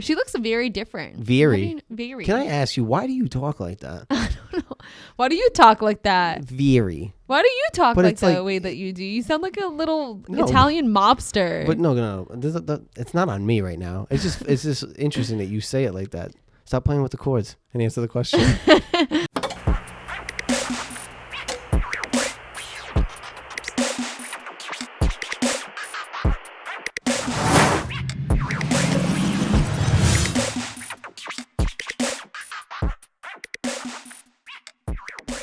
She looks very different. Very. Very. Can I ask you, why do you talk like that? I don't know. Why do you talk like that? Very. Why do you talk But like it's the way that you do? You sound like a little No. Italian mobster. But no. It's not on me right now. It's just interesting that you say it like that. Stop playing with the chords and answer the question.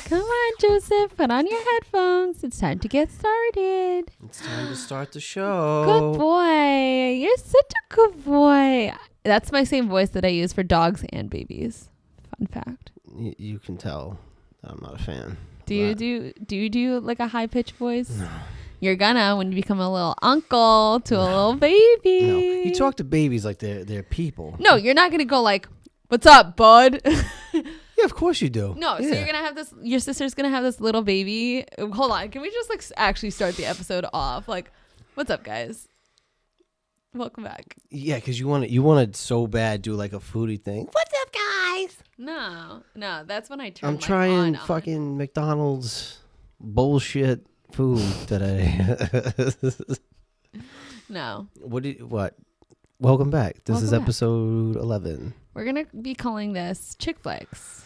Come on, Joseph. Put on your headphones. It's time to get started. It's time to start the show. Good boy. You're such a good boy. That's my same voice that I use for dogs and babies. Fun fact. You can tell that I'm not a fan. Do you do like a high pitched voice? No. You're gonna when you become a little uncle to a little baby. No. You talk to babies like they're people. No, you're not gonna go like, "What's up, bud?" Yeah, of course you do. No, yeah. so you're gonna have this. Your sister's gonna have this little baby. Hold on, can we just like actually start the episode off? Like, what's up, guys? Welcome back. Yeah, because you want to so bad do like a foodie thing. What's up, guys? No, that's when I turn. I'm my trying on. fucking McDonald's bullshit food today. No. What? Welcome back. This is Welcome back. episode 11. We're gonna be calling this Chick Flicks.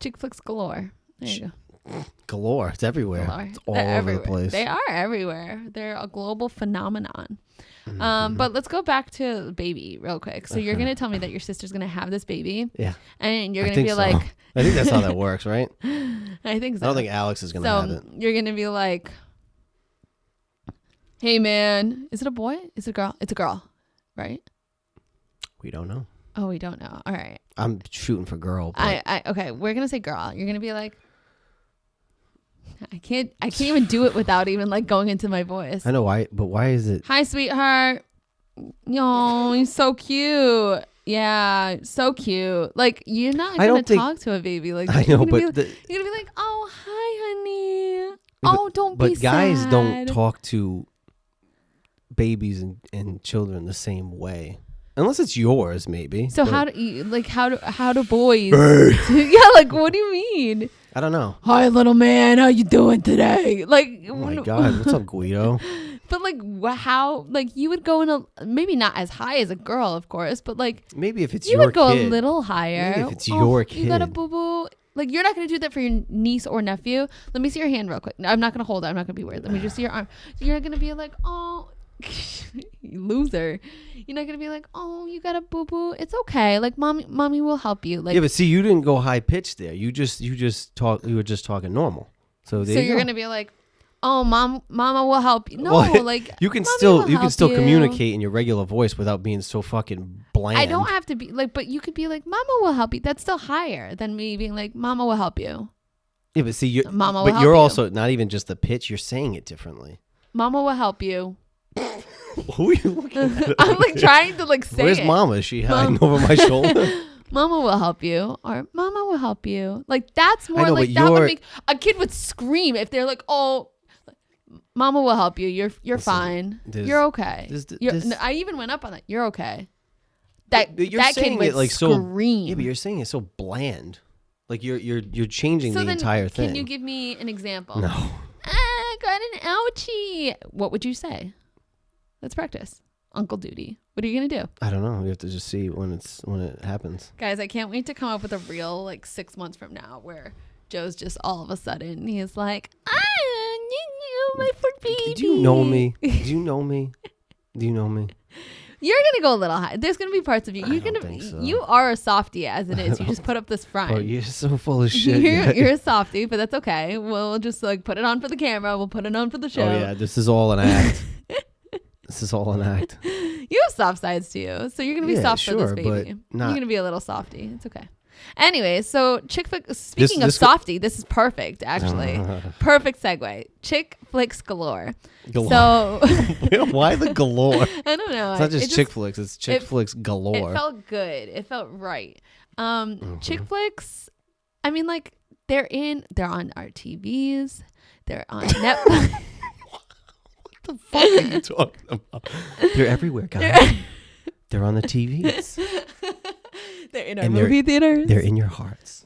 Chick Flicks galore. There you go. Galore. It's everywhere. Galore. It's all They're over everywhere. the place. They are everywhere. They're a global phenomenon. Mm-hmm. But let's go back to baby real quick. So you're gonna tell me that your sister's gonna have this baby. Yeah. And you're I gonna think be so. like, I think that's how that works, right? I think so. I don't think Alex is going to So have it. you're gonna be like, "Hey man, is it a boy? Is it a girl? It's a girl, right?" We don't know. Oh, we don't know. All right. I'm shooting for girl. But Okay. We're gonna say girl. You're gonna be like, I can't even do it without even like going into my voice. I know why, but why is it? Hi, sweetheart. Yo, he's so cute. Yeah, so cute. Like you're not gonna talk to a baby like that. I know, but you're gonna be like, "Oh, hi, honey. Oh, don't be sad." But guys don't talk to babies and children the same way, unless it's yours, maybe. So but how do boys? Yeah, like what do you mean? I don't know. Hi, little man. How you doing today? Like, Oh my God, what's up, Guido? But like, how? Like, you would go in a maybe not as high as a girl, of course, but like Maybe if it's you your would go kid. a little higher. Maybe if it's your You got a kid. boo boo. Like, you're not gonna do that for your niece or nephew. Let me see your hand real quick. No, I'm not gonna hold it. I'm not gonna be weird. Let me just see your arm. You're not gonna be like, "Oh, you loser." You're not gonna be like, "Oh, you got a boo boo. It's okay. Like, mommy will help you." Like, Yeah, but see, you didn't go high pitched there. You were just talking normal. So you're gonna be like, "Oh, mama will help you." No, Well, like you can mommy still will help you. communicate in your regular voice without being so fucking bland. I don't have to be like, but you could be like, "Mama will help you." That's still higher than me being like, "Mama will help you." Yeah, but see, Mama will but help you're you. also not even just the pitch. You're saying it differently. Mama will help you. Who are you looking at? I'm like trying to like say Where's it. Mama? Is she hiding over my shoulder? Mama will help you, or Mama will help you. Like that's more know, like but that would you're- make a kid would scream if they're like, "Oh, Mama will help you. You're Listen, fine. there's- You're okay." there's- I even went up on that. You're okay. That But you're that kid saying would it like so. scream. Yeah, but you're saying it so bland. Like you're changing So the then, entire thing. can you give me an example? No. Got an ouchie. What would you say? Let's practice. Uncle duty. What are you gonna do? I don't know. You have to just see when it happens. Guys, I can't wait to come up with a reel like 6 months from now where Joe's just all of a sudden he's like, my poor baby. Do you know me? Do you know me? Do you know me? You're gonna go a little high. There's gonna be parts of you. You're don't gonna. think so. You are a softie as it is. You just put up this front. Oh, you're so full of shit. You're a softie, but that's okay. We'll just like put it on for the camera. We'll put it on for the show. Oh yeah, this is all an act. This is all an act. You have soft sides to you, so you're gonna be Yeah, soft for sure, this but baby. not- You're gonna be a little softie. It's okay. Anyway, so chick flick. Speaking of this- softie, this is perfect. Actually, perfect segue. Chick flicks galore. Galore. So Why the galore? I don't know. It's not just chick flicks. It's chick flicks galore. It felt good. It felt right. Chick flicks. I mean, like they're on our TVs. They're on Netflix. What the fuck are you talking about? They're everywhere, guys. They're on the TVs. They're in our movie theaters. They're in your hearts.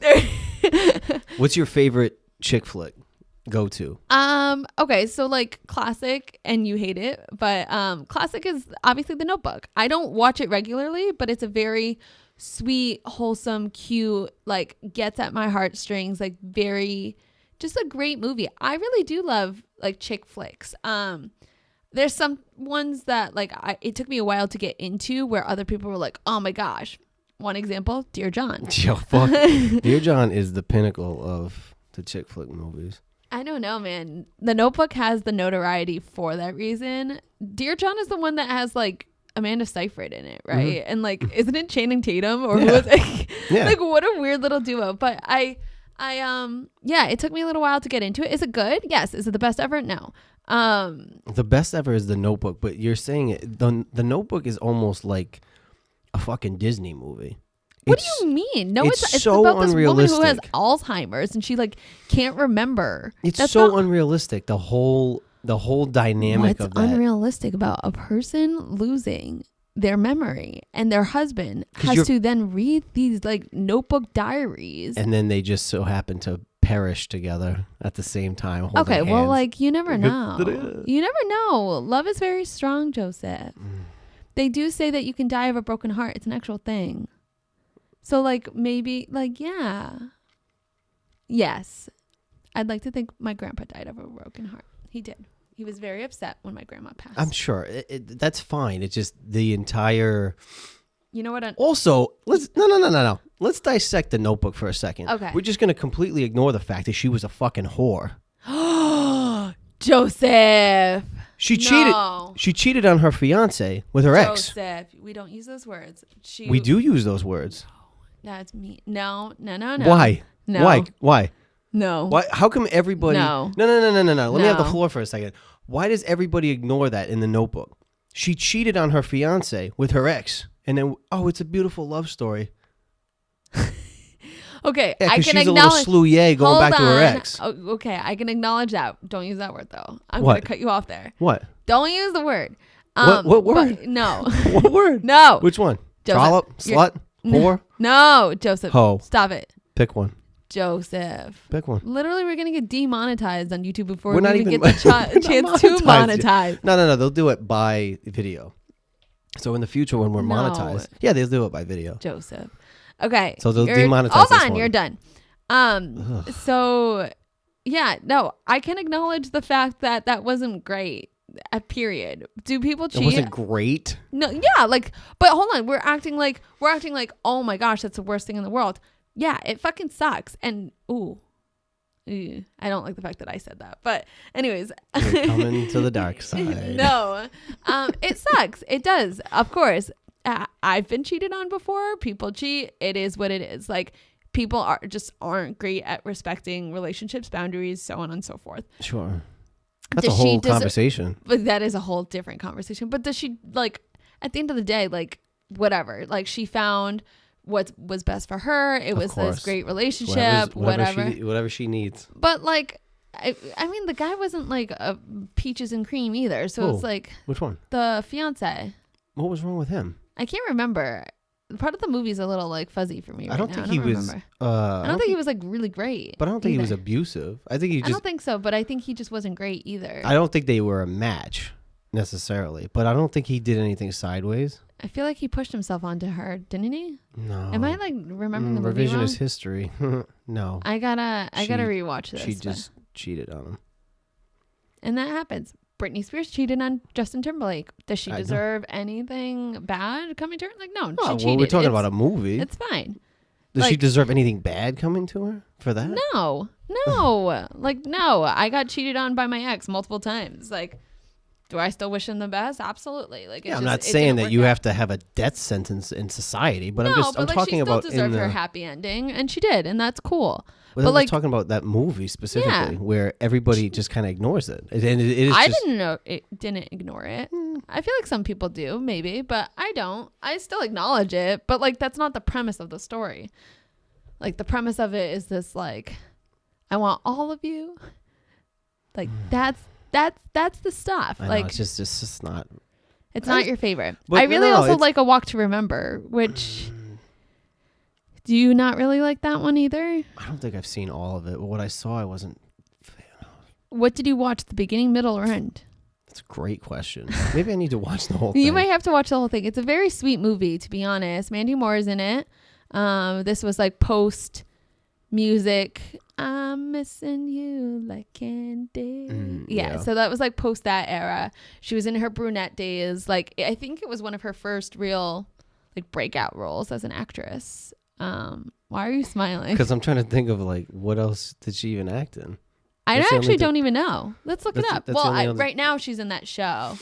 What's your favorite chick flick? Go to? Okay, so like classic, and you hate it, but classic is obviously The Notebook. I don't watch it regularly, but it's a very sweet, wholesome, cute, like gets at my heartstrings, like very just a great movie. I really do love like chick flicks. There's some ones that like it took me a while to get into where other people were like, oh my gosh. One example, Dear John. Yo, fuck. Dear John is the pinnacle of the chick flick movies. I don't know, man. The Notebook has the notoriety for that reason. Dear John is the one that has like Amanda Seyfried in it, right? Mm-hmm. And like, isn't it Channing Tatum or who was it? Yeah. Like, what a weird little duo. But yeah, it took me a little while to get into it. Is it good? Yes. Is it the best ever? No. The best ever is The Notebook, but you're saying it. The Notebook is almost like a fucking Disney movie. What do you mean? No, it's so about this woman who has unrealistic. Alzheimer's and she like can't remember. That's so unrealistic. The whole dynamic of that. What's unrealistic about a person losing their memory and their husband has to then read these like notebook diaries, and then they just so happen to perish together at the same time. Okay, hands. Well, like you never know. You never know. Love is very strong, Joseph. They do say that you can die of a broken heart. It's an actual thing. So like maybe like yes, I'd like to think my grandpa died of a broken heart. He did. He was very upset when my grandma passed. I'm sure that's fine. It's just the entire. You know what? Also, no. Let's dissect The Notebook for a second. Okay. We're just gonna completely ignore the fact that she was a fucking whore. Joseph. She cheated. She cheated on her fiance with her ex. Joseph, we don't use those words. We do use those words. That's me. No. Why? No. Why? No. Why? How come everybody? No. No. Let me have the floor for a second. Why does everybody ignore that in The Notebook? She cheated on her fiance with her ex, and then it's a beautiful love story. Okay, yeah, I can she's acknowledge. A little sleuth going back to her ex. Oh, okay, I can acknowledge that. Don't use that word though. I'm gonna cut you off there. What? Don't use the word. What word? No. What word? No. Which one? Joseph, Trollop? Slut? Whore? No, Joseph. Ho. Stop it. Pick one. Joseph. Pick one. Literally, we're gonna get demonetized on YouTube before we even get the chance to monetize. No. They'll do it by video. So in the future, when we're monetized, they'll do it by video. Joseph. Okay. So they'll demonetize. Hold this on, one. you're done. So yeah, no, I can acknowledge the fact that wasn't great. Period. Do people cheat? It wasn't great. No, yeah, like, but hold on, we're acting like, oh my gosh, that's the worst thing in the world. Yeah, it fucking sucks. And I don't like the fact that I said that. But anyways, you're coming to the dark side. No, it sucks. It does. Of course, I've been cheated on before. People cheat. It is what it is. Like, people aren't great at respecting relationships, boundaries, so on and so forth. Sure. That's a whole conversation. But that is a whole different conversation. But does she, like, at the end of the day, like, whatever. Like, she found what was best for her. It was this great relationship, whatever she needs. But, like, I mean, the guy wasn't, like, a peaches and cream either. So it's like. Which one? The fiance. What was wrong with him? I can't remember. Part of the movie's a little like fuzzy for me. I don't think he was. I don't think he was like really great. But I don't think he was abusive. I don't think so. But I think he just wasn't great either. I don't think they were a match necessarily. But I don't think he did anything sideways. I feel like he pushed himself onto her, didn't he? No. Am I like remembering the movie wrong? Revisionist history. No. I gotta rewatch this. She just cheated on him. And that happens. Britney Spears cheated on Justin Timberlake. Does she deserve anything bad coming to her? Like, no, she cheated. Well, we're talking about a movie. It's fine. Does she deserve anything bad coming to her for that? No. Like, no. I got cheated on by my ex multiple times. Like, do I still wish him the best? Absolutely. Like, I'm not saying that you have to have a death sentence in society, but I'm talking about she still deserved her happy ending, and she did, and that's cool. But like, talking about that movie specifically, where everybody just kind of ignores it. And it is I didn't ignore it. I feel like some people do, maybe, but I don't. I still acknowledge it, but like that's not the premise of the story. Like the premise of it is this, like, I want all of you. Like that's the stuff. I know, like it's just not. It's not your favorite. But I really no, also it's- like A Walk to Remember, which do you not really like that one either? I don't think I've seen all of it. But what I saw, I wasn't. What did you watch? The beginning, middle, or end? That's a great question. Maybe I need to watch the whole thing. You might have to watch the whole thing. It's a very sweet movie, to be honest. Mandy Moore is in it. This was like post music. I'm missing you like candy. Yeah, so that was like post that era. She was in her brunette days. Like, I think it was one of her first real like breakout roles as an actress. Why are you smiling? Because I'm trying to think of like what else did she even act in? I That's the actually only thing- don't even know. Let's look it up. that's the Well, only other- right now she's in that show.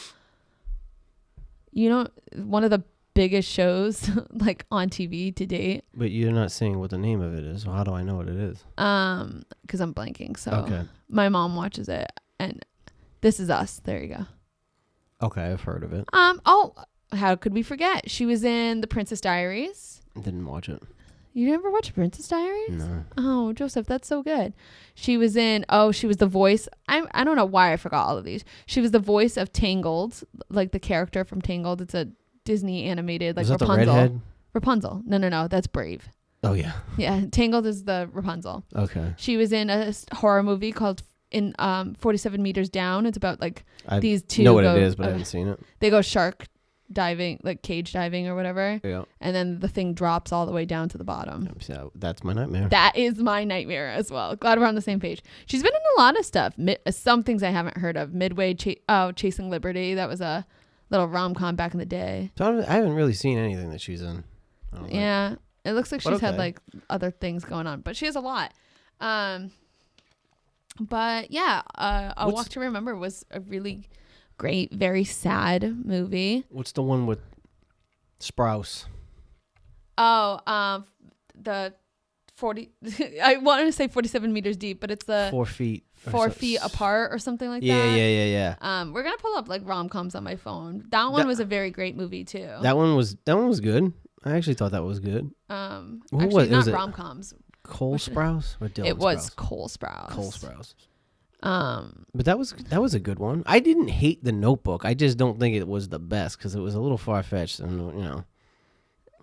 You know, one of the biggest shows like on TV to date. But you're not saying what the name of it is. So how do I know what it is? Because I'm blanking. So Okay. my mom watches it, and This Is Us. There you go. Okay, I've heard of it. Oh, how could we forget? She was in The Princess Diaries. Didn't watch it. You never watched Princess Diaries? No. Oh, Joseph, that's so good. She was in, she was the voice. I don't know why I forgot all of these. She was the voice of Tangled, like the character from Tangled. It's a Disney animated, like Was that the Rapunzel. redhead? Rapunzel. No, that's Brave. Oh yeah. Yeah, Tangled is the Rapunzel. Okay. She was in a horror movie called 47 Meters Down. It's about like I these two know what go, it is, but I haven't seen it. They go shark diving, like cage diving or whatever. Yeah. And then the thing drops all the way down to the bottom. So that's my nightmare. That is my nightmare as well. Glad we're on the same page. She's been in a lot of stuff. Some things I haven't heard of. Midway, Chasing Liberty. That was a little rom-com back in the day. So I haven't really seen anything that she's in. I don't think. Yeah. It looks like But she's had okay. like other things going on. But she has a lot. But yeah, A Walk to Remember was a really great, very sad movie. What's the one with Sprouse? Oh, the 40 I wanted to say 47 meters deep, but it's the 4 feet. or 4 so- feet apart or something like Yeah, that. yeah. We're gonna pull up like rom-coms on my phone. That one was a very great movie too. That one was good. I actually thought that was good. Actually was not it? rom-coms. Cole Sprouse or Dylan It was Sprouse? Cole Sprouse. Cole Sprouse. Um, But that was a good one. I didn't hate The Notebook. I just don't think it was the best because it was a little far-fetched and went a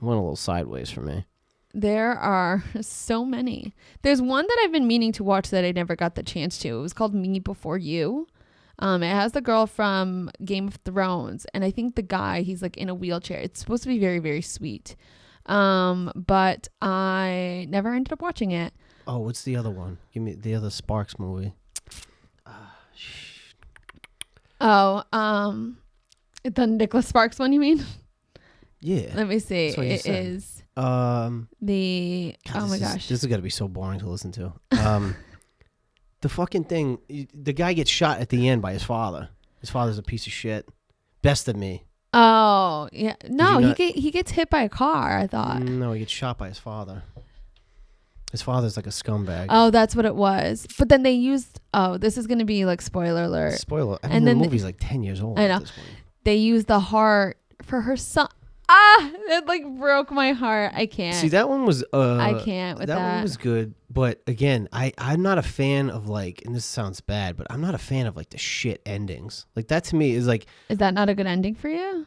little sideways for me. there are so many. There's one that I've been meaning to watch that I never got the chance to. It was called Me Before You. It has the girl from Game of Thrones, and I think the guy, he's like in a wheelchair. It's supposed to be very, very sweet. But I never ended up watching it. Oh, what's the other one? Give me the other Sparks movie. The Nicholas Sparks one, you mean? Yeah. Let me see. That's what you It said. is God, the oh my gosh. This is gonna be so boring to listen to. The fucking thing. The guy gets shot at the end by his father. His father's a piece of shit. Best of Me. Oh yeah, no, you not- he gets hit by a car. I thought. No, he gets shot by his father. His father's like a scumbag. Oh, that's what it was. But then they used. Oh, this is gonna be like spoiler alert. Spoiler. I mean, And the then movie's like 10 years old I at know. this point. They used the heart for her son. It like broke my heart. I can't. See, that one was. I can't with that that. one was good, but again, I'm not a fan of like, and this sounds bad, but I'm not a fan of like the shit endings. Like that to me is like Is that not a good ending for you?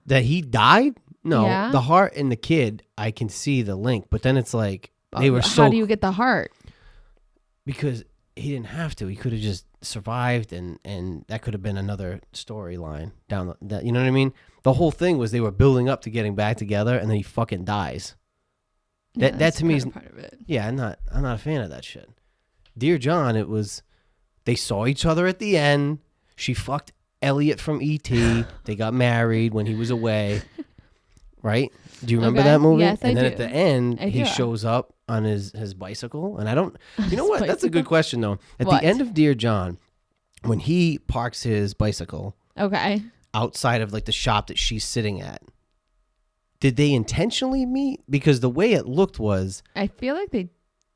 that he died. No, Yeah. the heart and the kid, I can see the link, but then it's like they were How so do you get the heart? because he didn't have to. He could have just survived, and that could have been another storyline down that. You know what I mean? The whole thing was they were building up to getting back together, and then he fucking dies. That that's to me is kinda part of it. yeah. I'm not a fan of that shit. Dear John, it was they saw each other at the end. She fucked Elliot from E.T. They got married when he was away. Right? Do you remember Okay. that movie? Yes, and I then do. at the end, I he do. shows up on his bicycle, and I don't. You know what? That's a good Bicycle? question though. At What? the end of Dear John, when he parks his bicycle Okay. outside of like the shop that she's sitting at, did they intentionally meet? Because the way it looked was I feel like they.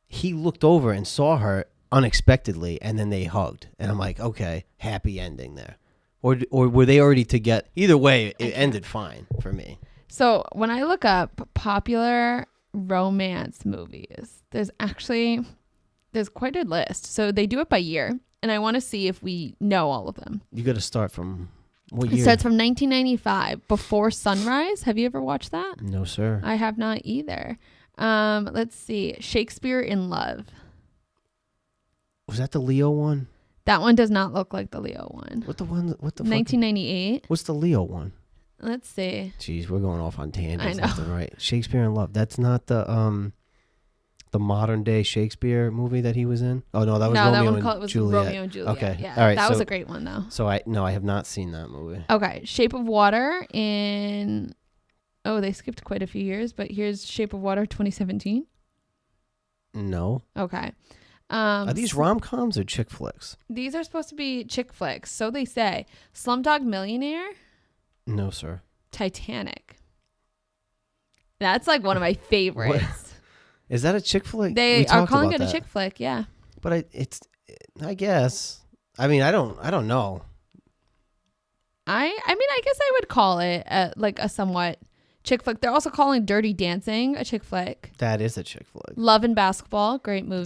he looked over and saw her unexpectedly, and then they hugged. And I'm like, okay, happy ending there. Or were they already together? Either way, it ended fine for me. So when I look up popular romance movies, there's quite a list. So they do it by year, and I want to see if we know all of them. You got to start from What It year? starts from 1995, Before Sunrise. Have you ever watched that? No, sir. I have not either. Let's see. Shakespeare in Love. Was that the Leo one? That one does not look like the Leo one. What the one? What the? 1998. What's the Leo one? Let's see. Jeez, we're going off on tangents. I know. Left and right. Shakespeare in Love. That's not the modern day Shakespeare movie that he was in. Oh no, that was Romeo and Juliet. Romeo and Juliet. Okay, Yeah, all right. That was a great one though. So I have not seen that movie. Okay, Shape of Water in. Oh, they skipped quite a few years, but here's Shape of Water 2017. No. Okay. Are these rom-coms or chick flicks? These are supposed to be chick flicks, so they say. Slumdog Millionaire, No, sir. Titanic. That's like one of my favorites. Is that a chick flick? They We are talked calling about it a that. chick flick, yeah. But I guess. I mean, I don't know. I mean, I guess I would call it like a somewhat chick flick. They're also calling Dirty Dancing a chick flick. That is a chick flick. Love and Basketball, great movie.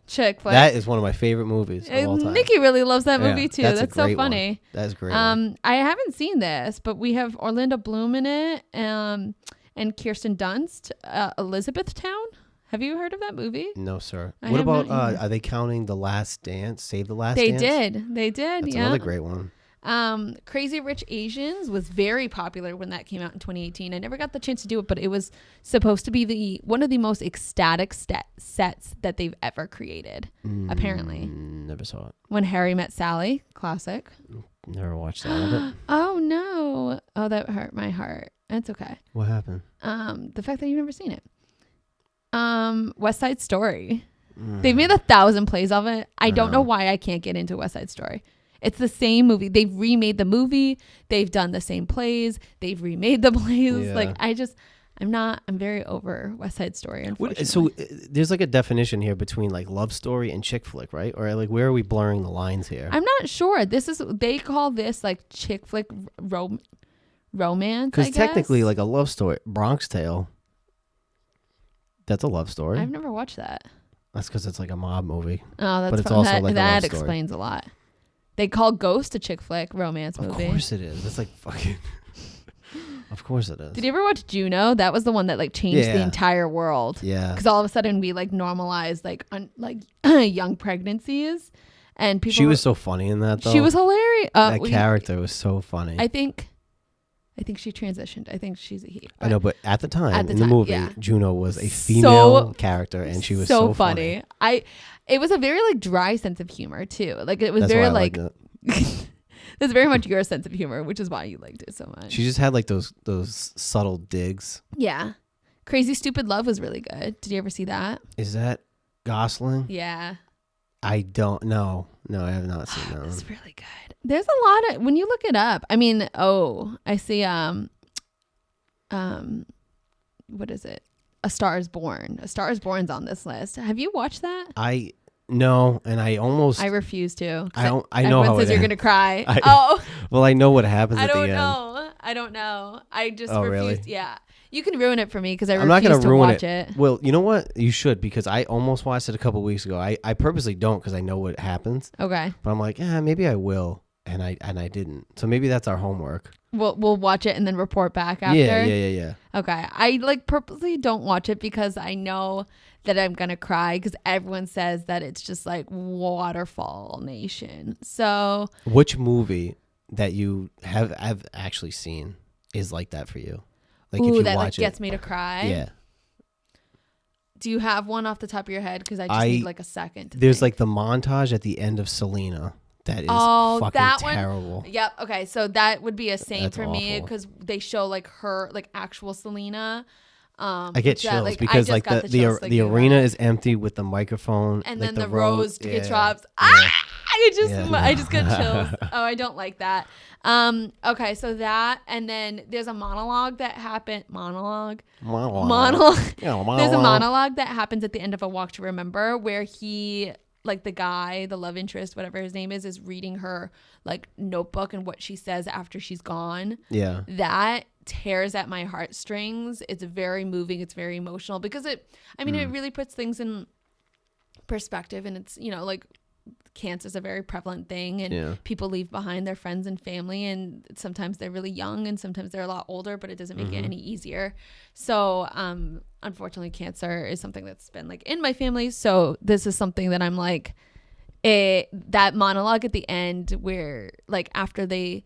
Chick flick. That is one of my favorite movies of all time. Nikki really loves that movie too. That's That's a so great funny. One. That's great. One. I haven't seen this, but we have Orlando Bloom in it, and Kirsten Dunst, Elizabethtown. Have you heard of that movie? No, sir. I What have about not either. are they counting The Last Dance? Save the Last They Dance? did. That's Yeah. another great one. Crazy Rich Asians was very popular when that came out in 2018. I never got the chance to do it, but it was supposed to be one of the most ecstatic sets that they've ever created. Apparently, Never saw it. When Harry Met Sally, classic. Never watched that of it. Oh no! Oh, that hurt my heart. That's okay. What happened? The fact that you've never seen it. West Side Story. They've made 1,000 plays of it. I don't know why I can't get into West Side Story. It's the same movie. They've remade the movie. They've done the same plays. They've remade the plays. Yeah. Like I'm very over West Side Story. Unfortunately. So there's like a definition here between like love story and chick flick, right? Or like where are we blurring the lines here? I'm not sure. They call this like chick flick romance. Because technically, like a love story, Bronx Tale. That's a love story. I've never watched that. That's because it's like a mob movie. Oh, that's But it's fun. also that, like a that love story. explains a lot. They call Ghost a chick flick romance movie. Of course it is. It's like fucking. Of course it is. Did you ever watch Juno? That was the one that like changed the Yeah. entire world. Yeah. Because all of a sudden we like normalized like young pregnancies, and people. She was so funny in that though. She was hilarious. That character was so funny. I think she transitioned. I think she's a he. I know, but at the time At the in the time, movie, yeah. Juno was a female So- character, and she was so funny. It was a very like dry sense of humor too. Like it was That's very why I like. liked it. It's very much your sense of humor, which is why you liked it so much. She just had like those subtle digs. Yeah. Crazy Stupid Love was really good. Did you ever see that? Is that Gosling? Yeah. I don't know. No, I have not seen that one. It's really good. There's a lot of when you look it up. I mean, I see what is it? A Star is Born. A Star is Born's on this list. Have you watched that? No, and I almost. I refuse to. I know Everyone how says it you're ends. gonna cry. I- Well, I know what happens I at the don't end. know. I don't know. I just Oh, refuse. really? Yeah, you can ruin it for me because I I'm not refuse gonna to ruin watch it. Well, you know what? You should because I almost watched it a couple weeks ago. I purposely don't because I know what happens. Okay, But I'm like, maybe I will, and I didn't. So maybe that's our homework. we'll watch it and then report back after. Yeah. Okay, I like purposely don't watch it because I know that I'm gonna cry because everyone says that it's just like Waterfall Nation. So Which movie that you have actually seen is like that for you? Like if you that like watch gets me to cry. Yeah. Do you have one off the top of your head? Because I just need like a second. There's like the montage at the end of Selena that is fucking that one. terrible. Yep. Okay. So that would be a same That's for me awful. because they show like her like actual Selena. I get which, chills I because just like got the chills thinking about arena it. is empty with the microphone And like then the rose drops. Yeah. I just get chills. Oh, I don't like that. Okay, so that, and then there's a monologue that happened. Monologue. Yeah, There's a monologue that happens at the end of A Walk to Remember where he, like the guy, the love interest, whatever his name is reading her like notebook and what she says after she's gone. Yeah. That tears at my heartstrings. It's very moving. It's very emotional because it really puts things in perspective, and it's, like cancer is a very prevalent thing, and Yeah. people leave behind their friends and family, and sometimes they're really young and sometimes they're a lot older, but it doesn't make it any easier. So unfortunately, cancer is something that's been like in my family. So this is something that I'm like, that monologue at the end where like after they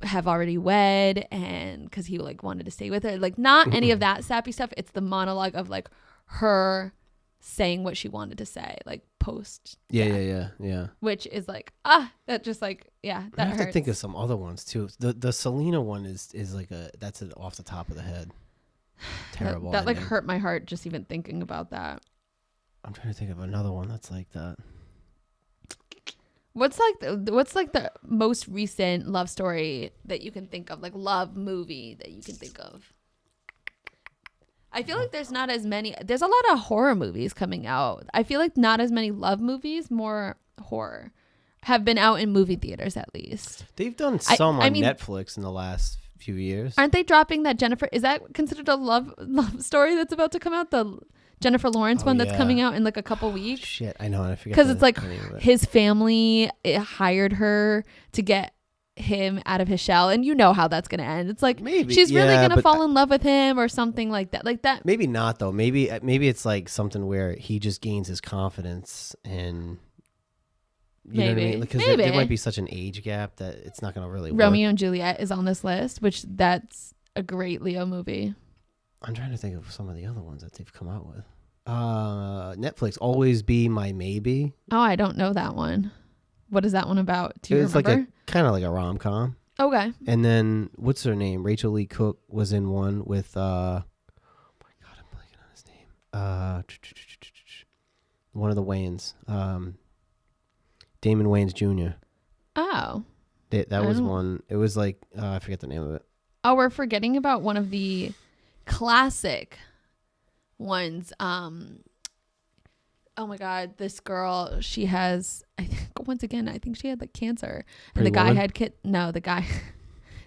have already wed, and because he like wanted to stay with her, like not any of that sappy stuff. It's the monologue of like her saying what she wanted to say, like post Yeah. which is like that just like I that have hurts. to think of some other ones too. The Selena one is like that's an off the top of the head. Terrible. that like ending. hurt my heart just even thinking about that. I'm trying to think of another one that's like that. What's like the most recent love story that you can think of, like love movie that you can think of? I feel like there's not as many. There's a lot of horror movies coming out. I feel like not as many love movies, more horror, have been out in movie theaters at least. They've done some on mean, Netflix in the last few years. Aren't they dropping that Jennifer? Is that considered a love story that's about to come out? The Jennifer Lawrence one that's coming out in like a couple weeks. Shit, I know. I forget Because it's like the name of it. his family hired her to get him out of his shell, and you know how that's gonna end. It's like Maybe, she's really yeah, gonna but fall in love with him or something like that. Like that. Maybe not though. Maybe it's like something where he just gains his confidence and. You know what I mean? Because there might be such an age gap that it's not gonna really work. Romeo and Juliet is on this list, which that's a great Leo movie. I'm trying to think of some of the other ones that they've come out with. Netflix, Always Be My Maybe. Oh, I don't know that one. What is that one about? Do you It's remember? like kind of like a rom-com. Okay. And then what's her name? Rachel Lee Cook was in one with oh my god, I'm blanking on his name. One of the Wayans. Damon Wayans Jr. Oh. That was one. It was like I forget the name of it. Oh, we're forgetting about one of the classic ones. Oh my god, this girl, she has, I think she had like cancer. And Pretty the guy Woman? had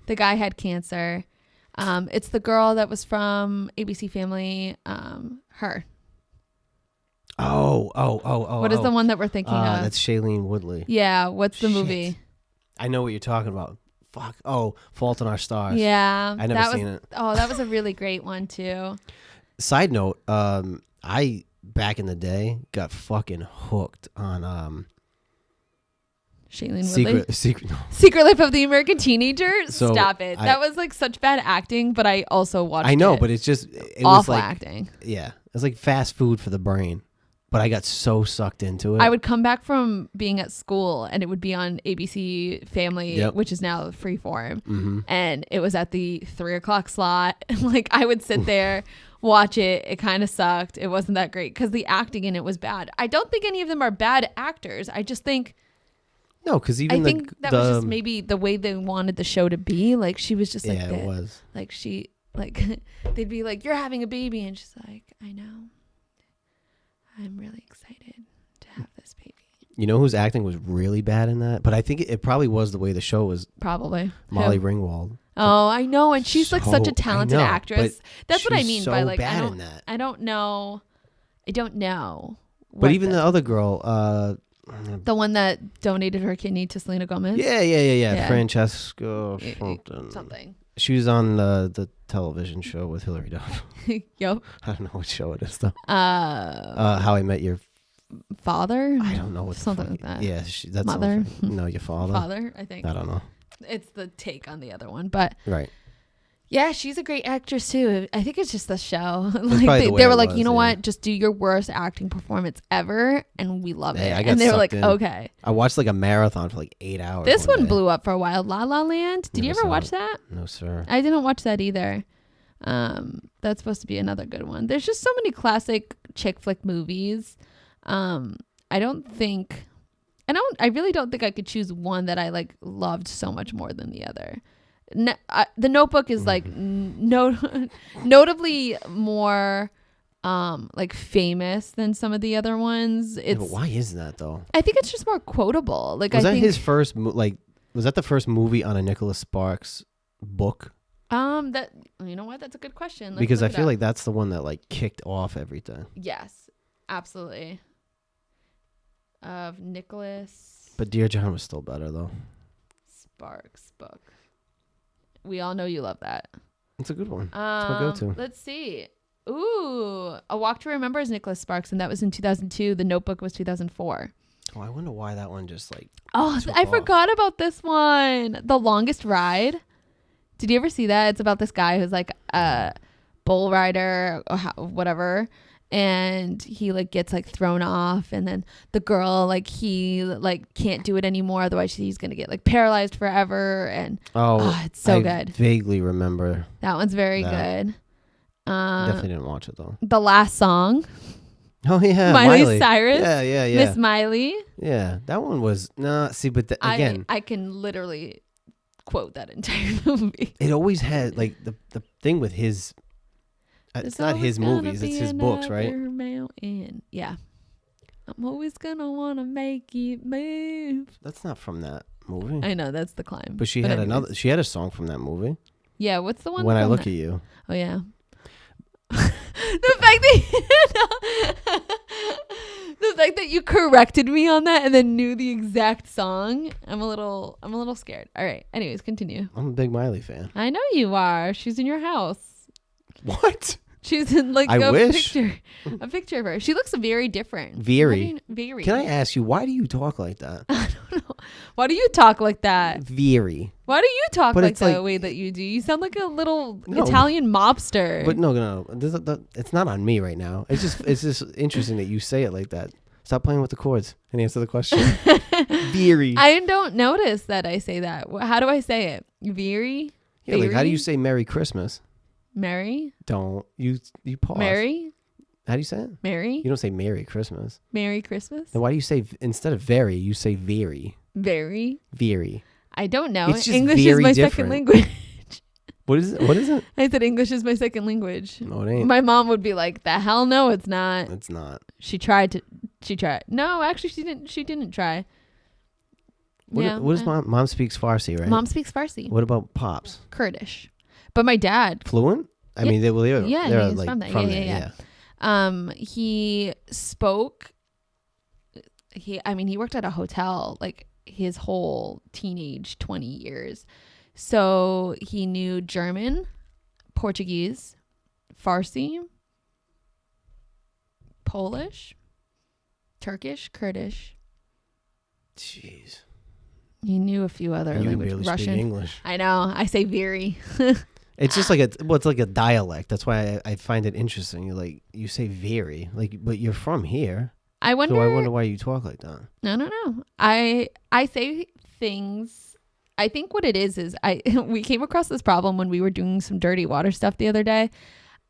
the guy had cancer. It's the girl that was from ABC Family, her. Oh. What is the one that we're thinking of? That's Shailene Woodley. Yeah, what's the Shit. movie? I know what you're talking about. Fuck. Oh, Fault in Our Stars. Yeah. I never seen it. Oh, that was a really great one too. Side note, I back in the day got fucking hooked on Shailene Woodley. Secret Secret Life of the American Teenager? So Stop it. That was like such bad acting, but I also watched it. I know, but it's just it was awful like acting. yeah, it was like fast food for the brain. But I got so sucked into it. I would come back from being at school and it would be on ABC Family, Yep. which is now Freeform. Mm-hmm. And it was at the 3:00 slot. Like I would sit there, watch it. It kind of sucked. It wasn't that great because the acting in it was bad. I don't think any of them are bad actors. I just think No, because even I think that was just maybe the way they wanted the show to be. Like she was just like yeah, it was. like she like they'd be like, "You're having a baby," and she's like, "I know. I'm really excited to have this baby." You know whose acting was really bad in that? But I think it probably was the way the show was. Probably Molly Who? Ringwald. Oh, I know, and she's like such a So- talented I know, actress. but That's what I she's mean so by like bad I in don't. that. I don't know. But what even the other girl, the one that donated her kidney to Selena Gomez. yeah. Francesca something. Something. She was on the television show with Hilary Duff. Yup. I don't know what show it is though. How I Met Your Father. I don't know what the Something fuck- like that. Yeah, that's Mother? No, your father. Father. I think I don't know. it's the take on the other one, but Right. yeah, she's a great actress too. I think it's just the show. probably Like the way they were it like, was, you know yeah. what? Just do your worst acting performance ever, and we love Hey, it. I got And they were like, sucked in. okay. I watched like a marathon for like 8 hours. This one day. blew up for a while. La La Land. Did you Never ever saw watch it. that? No, sir. I didn't watch that either. That's supposed to be another good one. There's just so many classic chick flick movies. I really don't think I could choose one that I like loved so much more than the other. The Notebook is like notably more like famous than some of the other ones. Yeah, It's but why is that though? I think it's just more quotable. Like Was I that think his first was that the first movie on a Nicholas Sparks book? that you know what? That's a good question. Let's Because I look it feel up. like that's the one that like kicked off everything. Yes, absolutely. of Nicholas But Dear John was still better though. Sparks book. We all know you love that. It's a good one. It's my go-to. Let's see. Ooh, A Walk to Remember is Nicholas Sparks, and that was in 2002. The Notebook was 2004. Oh, I wonder why that one just like. I forgot about this one. The Longest Ride. Did you ever see that? It's about this guy who's like a bull rider or whatever, and he like gets like thrown off, and then the girl like he like can't do it anymore, otherwise he's gonna get like paralyzed forever. And it's so good. Vaguely remember that one's very good. Definitely didn't watch it though. The Last Song. Oh yeah, Miley Cyrus. Yeah. Miss Miley. Yeah, that one was see, but again, I can literally quote that entire movie. It always had like the thing with his. It's not his movies; it's his books, right? Mountain. Yeah, I'm always gonna wanna make it move. That's not from that movie. I know that's The Climb. But she had another. She had a song from that movie. Yeah, what's the one? When I Look at You. Oh yeah. The fact that you corrected me on that and then knew the exact song, I'm a little scared. All right. Anyways, continue. I'm a big Miley fan. I know you are. She's in your house. What? She's in like a picture of her. She looks very different. Very. Very. Can I ask you, why do you talk like that? I don't know. Why do you talk like that? Very. Why do you talk like the way that you do? You sound like a little Italian mobster. But no. It's not on me right now. It's just interesting that you say it like that. Stop playing with the chords and answer the question. Very. I don't notice that I say that. How do I say it? Very? Yeah, like how do you say Merry Christmas? Merry? Don't. You pause. Merry? How do you say it? Merry? You don't say Merry Christmas. Merry Christmas? Then why do you say, instead of very, you say very? Very? Very. I don't know. It's just English is my second language. What is it? I said English is my second language. No, it ain't. My mom would be like, the hell no, it's not. It's not. She tried. No, actually she didn't try. What is mom speaks Farsi, right? Mom speaks Farsi. What about Pops? Kurdish. But my dad. Fluent? I mean, they're he's like from there. From Yeah. there. He spoke. He worked at a hotel like his whole teenage 20 years. So he knew German, Portuguese, Farsi, Polish, Turkish, Kurdish. Jeez. He knew a few other languages. Barely Russian. speak English. I know. I say very. It's just like it's like a dialect. That's why I find it interesting. You say very, but you're from here. I wonder why you talk like that. I don't know. I say things. I think what it is we came across this problem when we were doing some dirty water stuff the other day.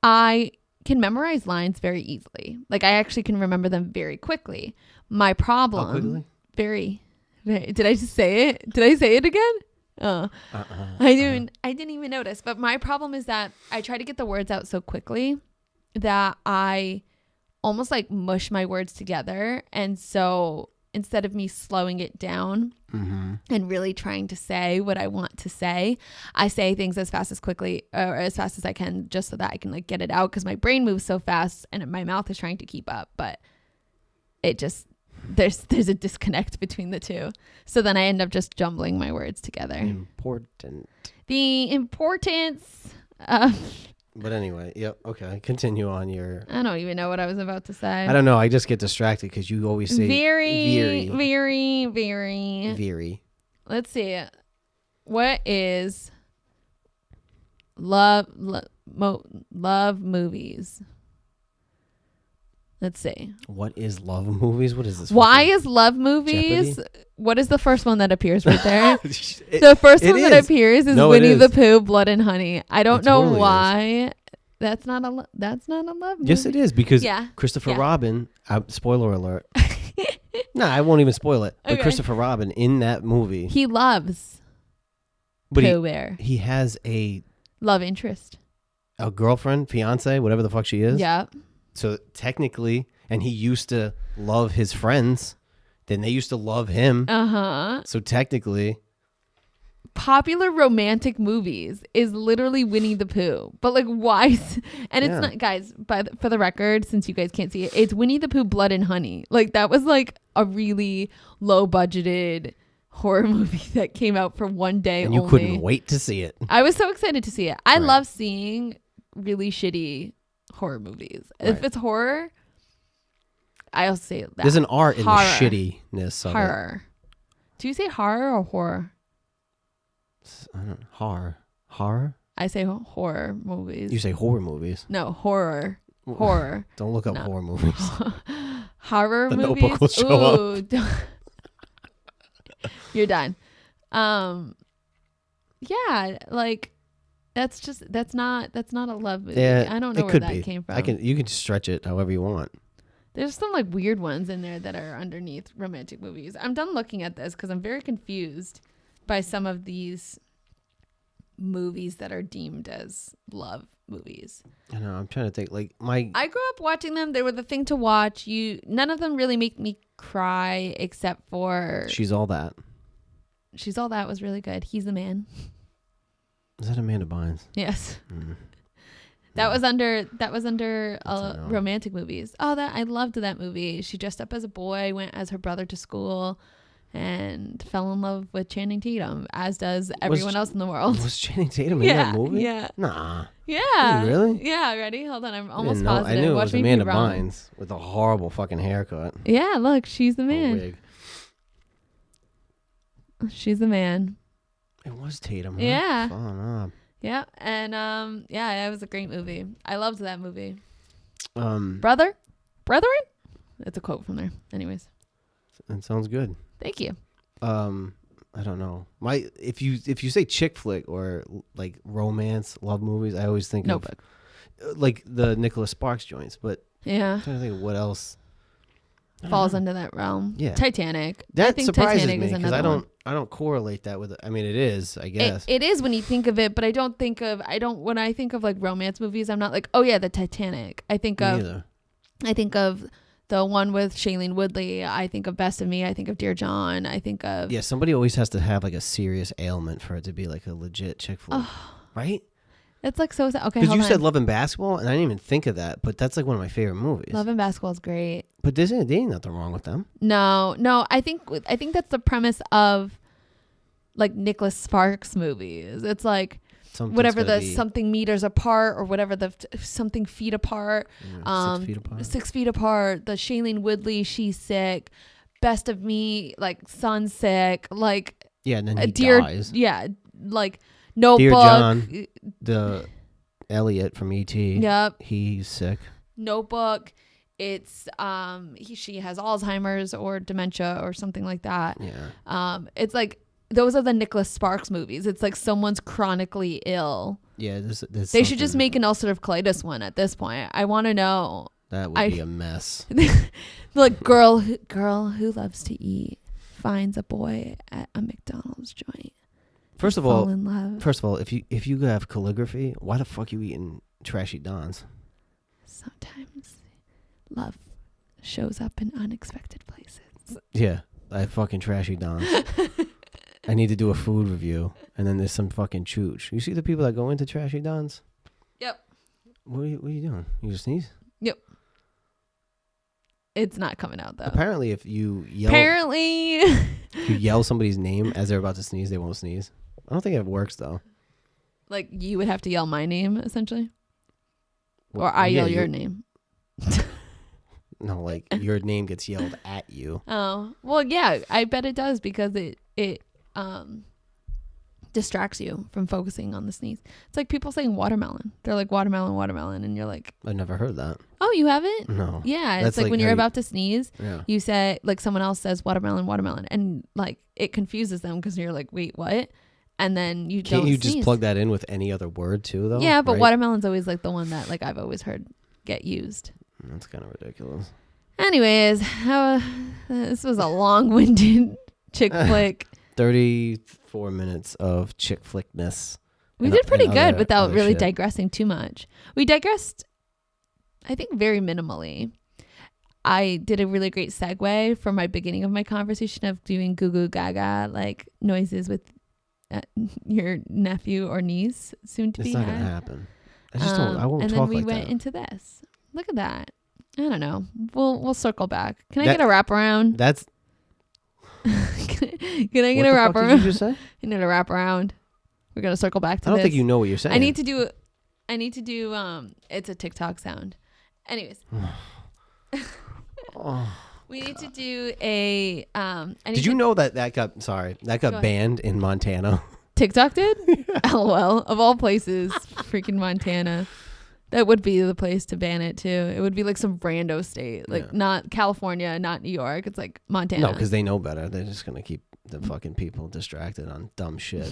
I can memorize lines very easily. Like I actually can remember them very quickly. My problem. How quickly? Very. Did I just say it? Did I say it again? I didn't even notice. But my problem is that I try to get the words out so quickly that I almost like mush my words together. And so instead of me slowing it down and really trying to say what I want to say, I say things as fast as I can, just so that I can like get it out, because my brain moves so fast and my mouth is trying to keep up. But it just there's a disconnect between the two. So then I end up just jumbling my words together. The importance of... But anyway, yep. Okay, continue on your... I don't even know what I was about to say. I don't know. I just get distracted because you always say very. Very. Let's see. What is love movies? Let's see. What is love movies? What is this? Why is love movies? Jeopardy? What is the first one that appears right there? The first one that appears is Winnie the Pooh, Blood and Honey. I don't know why. That's not a love movie. Yes, it is, because Christopher Robin. Spoiler alert. No, I won't even spoil it. But Christopher Robin in that movie, he loves Pooh Bear. He has a love interest, a girlfriend, fiance, whatever the fuck she is. Yeah. So technically, and he used to love his friends, then they used to love him. Uh-huh. So technically, popular romantic movies is literally Winnie the Pooh. But like, why? And it's not, guys, for the record, since you guys can't see it, it's Winnie the Pooh Blood and Honey. Like, that was like a really low budgeted horror movie that came out for one day and you only. couldn't wait to see it. I was so excited to see it. I love seeing really shitty horror movies. If it's horror, I also say that. There's an art in the Horror. shittiness of Horror. Do you say horror or horror? I don't know. Horror? I say horror movies. You say horror movies. No, horror. Horror. Don't look up No. horror movies. Horror The movies. Notebook will show up. You're done. Yeah, like that's not a love movie. Yeah, I don't know it where could that be. came from. You can stretch it however you want. There's some like weird ones in there that are underneath romantic movies. I'm done looking at this because I'm very confused by some of these movies that are deemed as love movies. I know. I'm trying to think. Like I grew up watching them. They were the thing to watch. None of them really make me cry except for She's All That. She's All That was really good. He's the Man. Is that Amanda Bynes? Yes. Mm. That was under I know. romantic movies. Oh, that I loved that movie. She dressed up as a boy, went as her brother to school, and fell in love with Channing Tatum, as does everyone else in the world. Was Channing Tatum in that movie? Yeah. Nah. Yeah. Really? Yeah. Ready? Hold on. I'm I almost didn't know. positive. I knew it Watch was me Amanda be wrong. Bynes with a horrible fucking haircut. Yeah. Look, she's the A man. wig. She's the man. It was Tatum. Huh? Yeah. Fun, Yeah. And yeah, it was a great movie. I loved that movie. Brethren? Brethren? That's a quote from there. Anyways. It sounds good. Thank you. I don't know. If you say chick flick or like romance love movies, I always think Notebook. of like the Nicholas Sparks joints. But Yeah. I'm trying to think of what else Falls under that realm. Yeah. Titanic. I that think surprises Titanic me is because another one. I don't correlate that with. I mean, it is, I guess. It is when you think of it, but when I think of like romance movies, I'm not like, oh yeah, the Titanic. I think Me of neither. the one with Shailene Woodley. I think of Best of Me. I think of Dear John. I think of Yeah, somebody always has to have like a serious ailment for it to be like a legit chick flick, right? it's like so sad. Okay, Because hold you on. said Love and Basketball, and I didn't even think of that, but that's like one of my favorite movies. Love and Basketball is great. But there ain't nothing wrong with them. No, I think that's the premise of like Nicholas Sparks movies. It's like Something's whatever gotta the be, something meters apart or whatever the something feet apart. 6 feet apart. 6 feet apart. The Shailene Woodley, she's sick. Best of Me, like son's sick. Like Yeah, and then he Dear, dies. yeah, like Notebook. Dear John. The Elliot from E.T. Yep. He's sick. Notebook. It's she has Alzheimer's or dementia or something like that. Yeah. It's like those are the Nicholas Sparks movies. It's like someone's chronically ill. Yeah, there's They should just something- make an ulcerative colitis one at this point. I want to know. That would be a mess. Like girl who loves to eat finds a boy at a McDonald's joint. First of Fall all, in love. if you have calligraphy, why the fuck you eating trashy dons? Sometimes love shows up in unexpected places. Yeah, I have fucking trashy dons. I need to do a food review, and then there's some fucking chooch. You see the people that go into trashy dons? Yep. What are you doing? You just sneeze? Yep. It's not coming out though. Apparently, if you yell, Apparently. somebody's name as they're about to sneeze, they won't sneeze. I don't think it works though. Like you would have to yell my name essentially, Well, or I yeah, yell your name. No, like your name gets yelled at you. Oh well, yeah, I bet it does because it distracts you from focusing on the sneeze. It's like people saying watermelon. They're like watermelon, and you're like, I've never heard that. oh, you haven't? No. Yeah, That's it's like like when how you're you- about to sneeze, Yeah. you say like someone else says watermelon, and like it confuses them because you're like, wait, what? And then you Can't don't you sneeze. just plug that in with any other word too, though? Yeah, but right? watermelon's always like the one that like I've always heard get used. That's kind of ridiculous. Anyways, this was a long-winded chick flick. 34 minutes of chick flickness. We and- did pretty and good other- without other really shit. digressing too much. We digressed, I think, very minimally. I did a really great segue from my beginning of my conversation of doing goo goo gaga like noises with your nephew or niece soon to be It's not had. gonna happen. I just don't. I won't and talk then we like went that. into this. Look at that. I don't know. We'll circle back. Can I get a wraparound? That's. Can I get What a the fuck did wraparound? you just say? I need a wraparound. We're gonna circle back to I don't this. think you know what you're saying. I need to do. It's a TikTok sound. Anyways. Oh. We need to do a. Did you know that got ahead. banned in Montana? TikTok did? LOL. Of all places, freaking Montana. That would be the place to ban it too. It would be like some rando state, like not California, not New York. It's like Montana. No, because they know better. They're just gonna keep the fucking people distracted on dumb shit.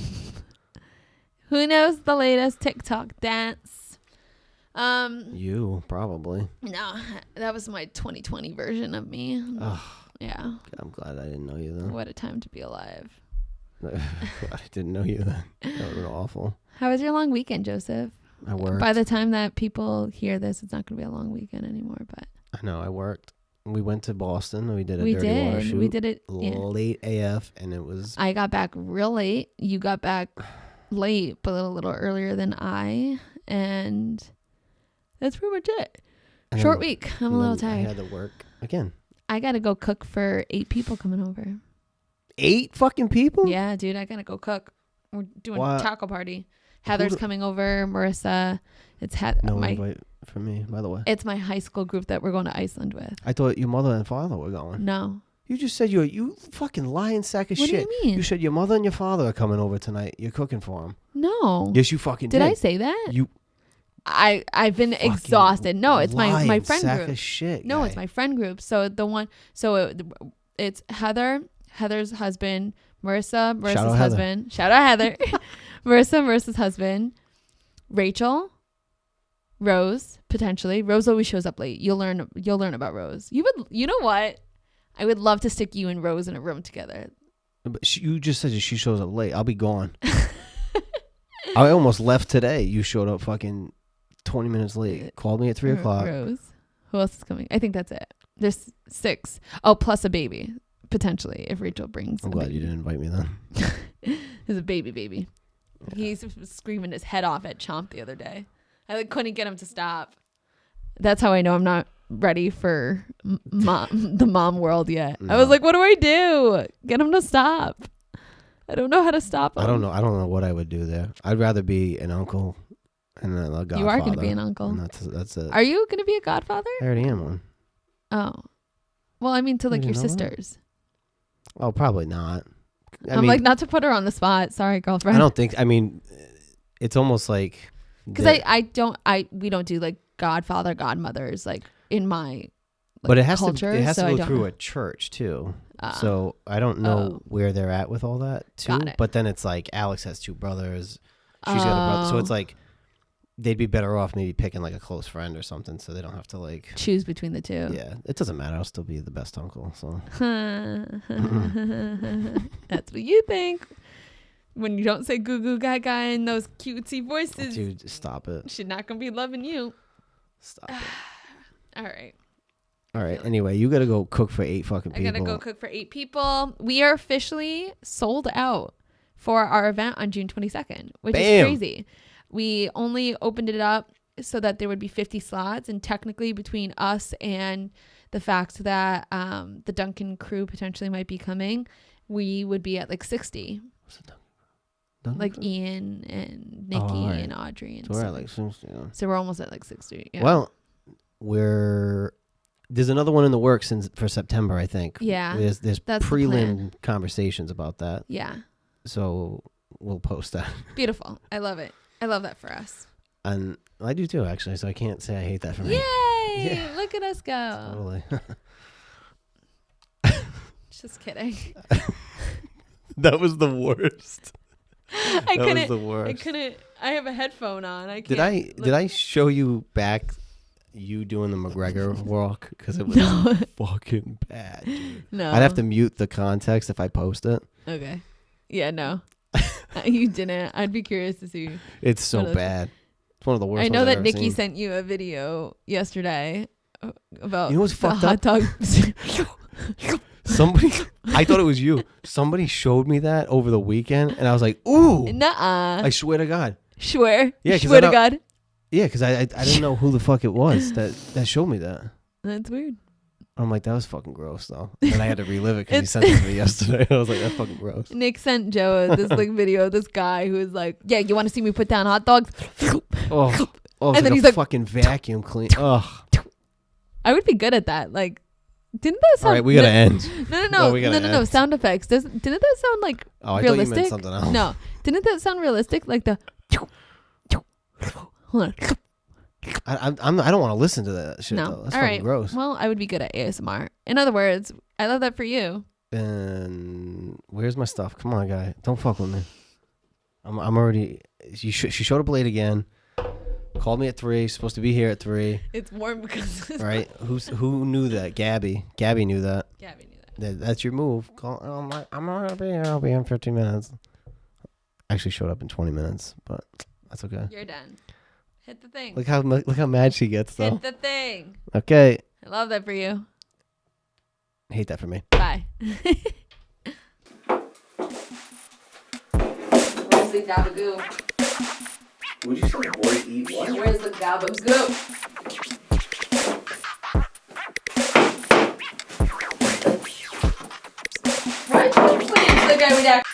Who knows the latest TikTok dance? You probably. No, that was my 2020 version of me. Oh, Yeah. I'm glad I didn't know you then. What a time to be alive. I didn't know you then. That would have been awful. How was your long weekend, Joseph? I worked. By the time that people hear this, it's not going to be a long weekend anymore. But I know. I worked. We went to Boston. We did a we dirty water did. shoot. We did it. Yeah. Late AF, and it was. I got back real late. You got back late, but a little earlier than I. And that's pretty much it. Short week. I'm a little tired. I had to work again. I got to go cook for 8 people coming over. 8 fucking people? Yeah, dude. I got to go cook. We're doing What? a taco party. Heather's coming over. Marissa. It's invite for me, by the way. It's my high school group that we're going to Iceland with. I thought your mother and father were going. No. You just said you fucking lying sack of What shit. do you mean? You said your mother and your father are coming over tonight. You're cooking for them. No. Yes, you fucking did. Did I say that? You I've been exhausted. No, it's my friend sack group. Of shit, no, guy. it's my friend group. So it's Heather's husband, Marissa's husband. Shout out Heather. Marissa's husband, Rachel, Rose, potentially. Rose always shows up late. You'll learn about Rose. You know what? I would love to stick you and Rose in a room together. But you just said that she shows up late. I'll be gone. I almost left today. You showed up fucking 20 minutes late. Called me at 3 o'clock. Rose. Who else is coming? I think that's it. There's 6. Oh, plus a baby, potentially, if Rachel brings. I'm glad you didn't invite me then. There's a baby. Yeah. He's screaming his head off at Chomp the other day. I couldn't get him to stop. That's how I know I'm not ready for the mom world yet. No. I was like, what do I do? Get him to stop. I don't know how to stop him. I don't know what I would do there. I'd rather be an uncle and then a godfather. You are going to be an uncle. And that's it. Are you going to be a godfather? I already am one. Oh. Well, I mean to like your know sisters. That? Oh, probably not. I'm like, not to put her on the spot. Sorry, girlfriend. I don't think, it's almost like. Because we don't do like godfather, godmothers like in my but it has culture. It has so to go through a church too. So I don't know where they're at with all that too. Got it. But then it's like Alex has 2 brothers. She's got a brother. So it's like they'd be better off maybe picking like a close friend or something so they don't have to like choose between the 2. Yeah. It doesn't matter. I'll still be the best uncle. So that's what you think. When you don't say goo goo gaga in those cutesy voices. Dude, stop it. She's not going to be loving you. Stop it. All right. Anyway, you got to go cook for 8 fucking people. I got to go cook for 8 people. We are officially sold out for our event on June 22nd, which is crazy. We only opened it up so that there would be 50 slots. And technically between us and the fact that the Duncan crew potentially might be coming, we would be at like 60. What's the Like Ian and Nikki and Audrey. And so we're at like 60. Yeah. So we're almost at like 60. Yeah. Well, there's another one in the works for September, I think. Yeah. There's that's prelim conversations about that. Yeah. So we'll post that. Beautiful. I love it. I love that for us. And I do too, actually. So I can't say I hate that for me. Yay! Yeah. Look at us go. Totally. Just kidding. That was the worst. I That was the worst. I couldn't. I have a headphone on. I can't. Did I show you back you doing the McGregor walk? Because it was fucking bad, dude. No. I'd have to mute the context if I post it. Okay. Yeah, no. You didn't. I'd be curious to see. It's so bad. It's one of the worst. I know ones I've that ever Nikki seen. sent you a video yesterday about You know what's the fucked hot up? dog. Somebody, I thought it was you. Somebody showed me that over the weekend, and I was like, ooh. Nuh-uh. I swear to God. Swear? Yeah, swear to God? Yeah, because I didn't know who the fuck it was that showed me that. That's weird. I'm like, that was fucking gross, though. And I had to relive it because he sent it to me yesterday. I was like, that's fucking gross. Nick sent Joe this like video of this guy who was like, yeah, you want to see me put down hot dogs? Oh, And and then then he's a like, fucking vacuum clean. Ugh. I would be good at that. Like, didn't that sound... All right, we gotta end. No. we gotta No. end. Sound effects. Didn't that sound like Oh, I realistic? thought you meant something else. No. Didn't that sound realistic? Like the... Hold on. I don't want to listen to that shit, No. though. That's All fucking right. gross. Well, I would be good at ASMR. In other words, I love that for you. And where's my stuff? Come on, guy. Don't fuck with me. I'm already... She showed up late again. Called me at 3. Supposed to be here at 3. It's warm because... Right? Who knew that? Gabby. Gabby knew that. Gabby knew that. That's your move. Call. I'm like, I'm not gonna be here. I'll be in 15 minutes. Actually showed up in 20 minutes, but that's okay. You're done. Hit the thing. Look how mad she gets, though. Hit the thing. Okay. I love that for you. Hate that for me. Bye. Where's the gabagoo? Would you say boy eat what? Where's the gabagoo? Right? Please, the guy would act.